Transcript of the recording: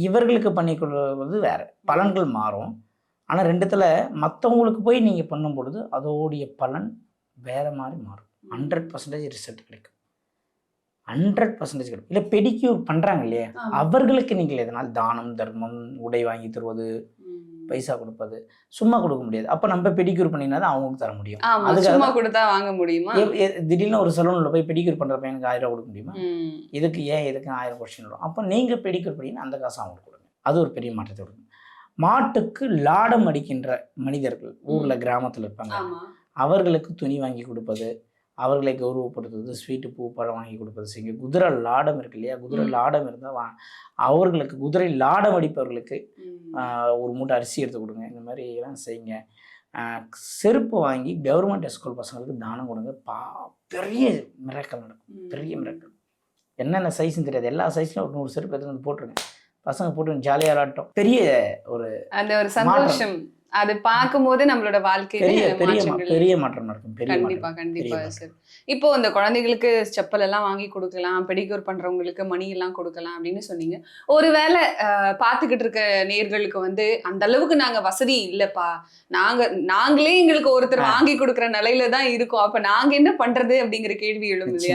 இவர்களுக்கு பண்ணி கொடுவது வேற பலன்கள் மாறும். ஆனால் ரெண்டுத்தில் மற்றவங்களுக்கு போய் நீங்கள் பண்ணும் பொழுது அதோடைய பலன் வேற மாதிரி மாறும். 100% ரிசல்ட் கிடைக்கும். 100% கிடைக்கும். இல்லை பெடிக்யூர் பண்ணுறாங்க இல்லையா, அவர்களுக்கு நீங்கள் எதனால் தானம் தர்மம் உடை வாங்கி தருவது பைசா கொடுப்பது சும்மா கொடுக்க முடியாது. அப்போ நம்ம பெடிக்யூர் பண்ணினா தான் அவங்களுக்கு தர முடியும். அதுக்கு கொடுத்தா வாங்க முடியுமா? திடீர்னு ஒரு சலூனில் போய் பெடிக்யூர் பண்ணுற பையனுக்கு 1000 கொடுக்க முடியுமா? இதுக்கு ஏன் எதுக்கு 1000 கொஸ்டின் வரும். அப்போ நீங்கள் பெடிக்யூர் பண்ணிங்கன்னா அந்த காசு அவங்களுக்கு கொடுங்க. அது ஒரு பெரிய மாற்றத்தை கொடுக்கும். மாட்டுக்கு லாடம் அடிக்கின்ற மனிதர்கள் ஊரில் கிராமத்தில் இருப்பாங்க, அவர்களுக்கு துணி வாங்கி கொடுப்பது, அவர்களை கௌரவப்படுத்துவது, ஸ்வீட்டு பூ பழம் வாங்கி கொடுப்பது செய்யுங்க. குதிரை லாடம் இருக்கு இல்லையா, குதிரை லாடம் இருந்தால் அவர்களுக்கு குதிரை லாடம் அடிப்பவர்களுக்கு ஒரு மூட்டை அரிசி எடுத்து கொடுங்க. இந்த மாதிரி எல்லாம் செய்யுங்க. செருப்பு வாங்கி கவர்மெண்ட் ஸ்கூல் பசங்களுக்கு தானம் கொடுங்க. பெரிய மிராக்கல் நடக்கும். பெரிய மிராக்கல். என்னென்ன சைஸ்ன்னு தெரியாது, எல்லா சைஸ்லையும் ஒரு 100 செருப்பு எடுத்து வந்து போட்டுருங்க. பசங்க போட்டு ஜாலியாக விளாட்டும். பெரிய ஒரு அந்த ஒரு சந்தோஷம் அது பார்க்கும்போது நம்மளோட வாழ்க்கையில பெரிய மாற்றம் நடக்கும். கண்டிப்பா சார். இப்போ இந்த குழந்தைகளுக்கு செப்பல் எல்லாம் வாங்கி கொடுக்கலாம், பெடிக்யூர் பண்றவங்களுக்கு மணி எல்லாம் கொடுக்கலாம் அப்படின்னு சொன்னீங்க. ஒருவேளை பார்த்துக்கிட்டு இருக்க நேயர்களுக்கு வந்து அந்த அளவுக்கு நாங்க வசதி இல்லப்பா, நாங்களே எங்களுக்கு ஒருத்தர் வாங்கி கொடுக்குற நிலையில தான் இருக்கோம், அப்ப நாங்க என்ன பண்றது அப்படிங்கிற கேள்வி எழும் இல்லையா?